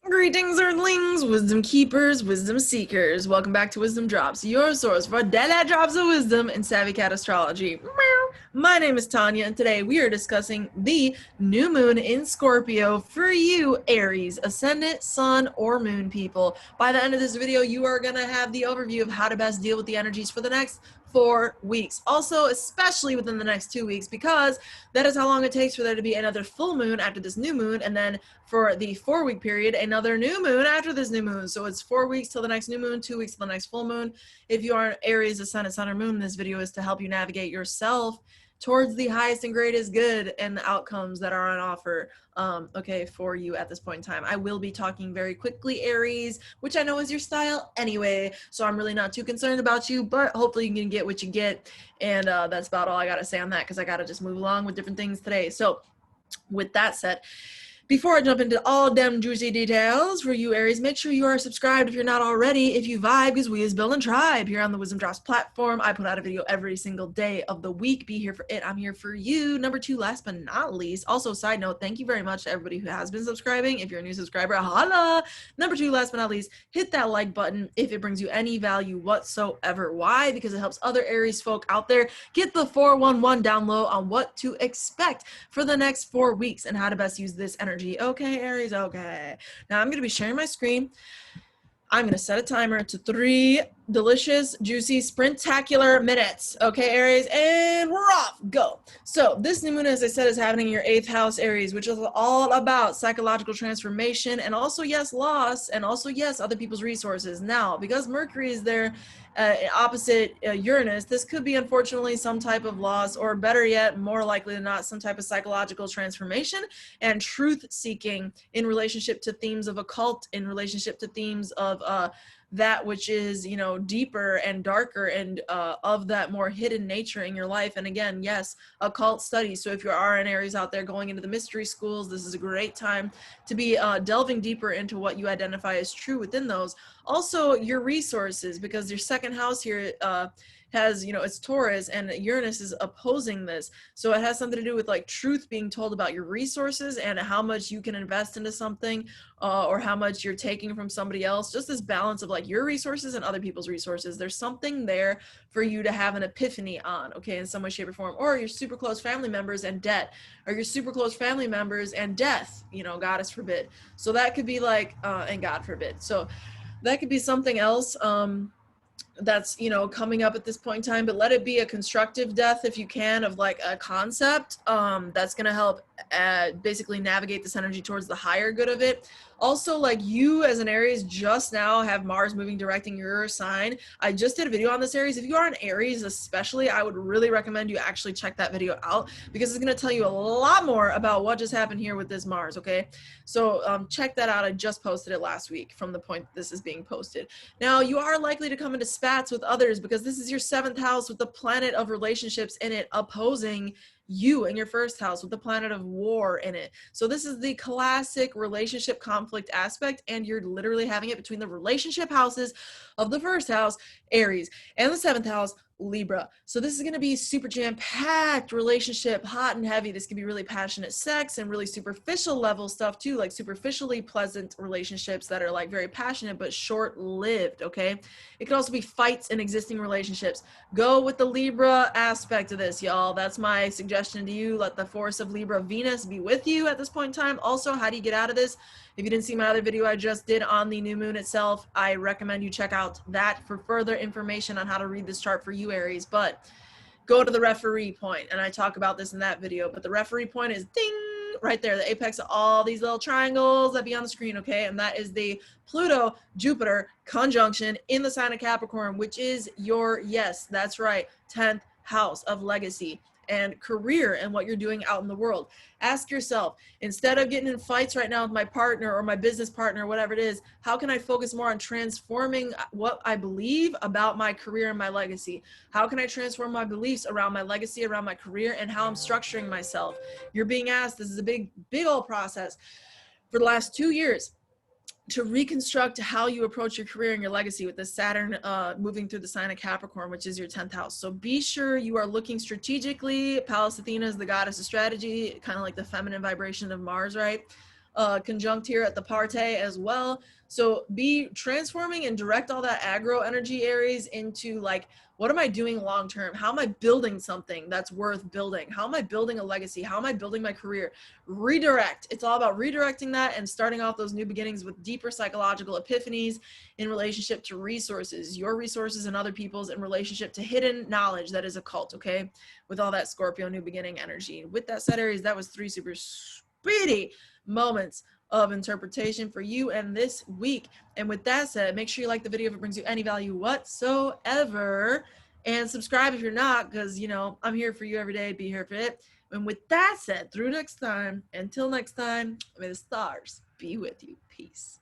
Greetings, Earthlings, wisdom keepers, wisdom seekers. Welcome back to WizdomDropz, your source for daily drops of wisdom and savvy cat astrology. My name is Tonia, and today we are discussing the new moon in Scorpio for you, Aries, Ascendant, Sun, or Moon people. By the end of this video, you are going to have the overview of how to best deal with the energies for the next 4 weeks. Also, especially within the next 2 weeks, because that is how long it takes for there to be another full moon after this new moon, and then for the 4-week period, another new moon after this new moon. So it's 4 weeks till the next new moon, 2 weeks till the next full moon. If you are an Aries, Ascendant, Sun, or Moon, this video is to help you navigate yourself towards the highest and greatest good and the outcomes that are on offer for you at this point in time. I will be talking very quickly, Aries, which I know is your style anyway, so I'm really not too concerned about you, but hopefully you can get what you get. And that's about all I gotta say on that, because I gotta just move along with different things today. So with that said, before I jump into all them juicy details for you, Aries, make sure you are subscribed if you're not already. If you vibe, because we is building tribe here on the WizdomDropz platform. I put out a video every single day of the week. Be here for it. I'm here for you. Number 2, last but not least. Also, side note, thank you very much to everybody who has been subscribing. If you're a new subscriber, holla. Number 2, last but not least, hit that like button if it brings you any value whatsoever. Why? Because it helps other Aries folk out there get the 411 down low on what to expect for the next 4 weeks and how to best use this energy. Okay, Aries, okay. Now I'm going to be sharing my screen. I'm going to set a timer to 3 delicious, juicy, sprintacular minutes. Okay, Aries, and we're off. Go. So this new moon, as I said, is happening in your 8th house, Aries, which is all about psychological transformation and also, yes, loss, and also, yes, other people's resources. Now, because Mercury is there opposite Uranus, this could be, unfortunately, some type of loss, or better yet, more likely than not, some type of psychological transformation and truth-seeking in relationship to themes of occult, in relationship to themes of that which is, you know, deeper and darker and of that more hidden nature in your life. And again, yes, occult studies. So if you are an Aries out there going into the mystery schools, this is a great time to be delving deeper into what you identify as true within those. Also, your resources, because your 2nd house here has, you know, it's Taurus, and Uranus is opposing this. So it has something to do with like truth being told about your resources and how much you can invest into something or how much you're taking from somebody else. Just this balance of like your resources and other people's resources. There's something there for you to have an epiphany on, okay, in some way, shape, or form. Or your super close family members and debt, or your super close family members and death, you know, goddess forbid. So that could be like, and God forbid. So that could be something else that's, you know, coming up at this point in time, but let it be a constructive death if you can, of like a concept that's going to help basically navigate this energy towards the higher good of it. Also, like, you as an Aries just now have Mars moving directing your sign. I just did a video on this, Aries. If you are an Aries especially, I would really recommend you actually check that video out, because it's going to tell you a lot more about what just happened here with this Mars, okay? So check that out. I just posted it last week from the point this is being posted. Now, you are likely to come into spats with others, because this is your 7th house with the planet of relationships in it opposing you in your 1st house with the planet of war in it. So this is the classic relationship conflict aspect, and you're literally having it between the relationship houses of the 1st house, Aries, and the 7th house, Libra. So this is going to be super jam-packed relationship, hot and heavy. This could be really passionate sex and really superficial level stuff too, like superficially pleasant relationships that are like very passionate but short-lived, okay? It could also be fights in existing relationships. Go with the Libra aspect of this, y'all. That's my suggestion to you. Let the force of Libra Venus be with you at this point in time. Also, how do you get out of this? If you didn't see my other video I just did on the new moon itself, I recommend you check out that for further information on how to read this chart for you, Aries. But go to the referee point, and I talk about this in that video, but the referee point is ding right there, the apex of all these little triangles that be on the screen, okay? And that is the Pluto Jupiter conjunction in the sign of Capricorn, which is your, yes, that's right, 10th house of legacy and career and what you're doing out in the world. Ask yourself, instead of getting in fights right now with my partner or my business partner, whatever it is, how can I focus more on transforming what I believe about my career and my legacy? How can I transform my beliefs around my legacy, around my career, and how I'm structuring myself? You're being asked, this is a big old process for the last 2 years, to reconstruct how you approach your career and your legacy with the Saturn moving through the sign of Capricorn, which is your 10th house. So be sure you are looking strategically. Pallas Athena is the goddess of strategy, kind of like the feminine vibration of Mars, right? conjunct here at the parte as well. So be transforming and direct all that aggro energy, Aries, into like, what am I doing long term? How am I building something that's worth building? How am I building a legacy? How am I building my career? Redirect. It's all about redirecting that and starting off those new beginnings with deeper psychological epiphanies in relationship to resources, your resources and other people's, in relationship to hidden knowledge that is occult, okay? With all that Scorpio new beginning energy. With that said, Aries, that was 3 super speedy moments of interpretation for you and this week. And with that said, make sure you like the video if it brings you any value whatsoever, and subscribe if you're not, because you know I'm here for you every day. Be here for it. And with that said, through next time, until next time, may the stars be with you. Peace.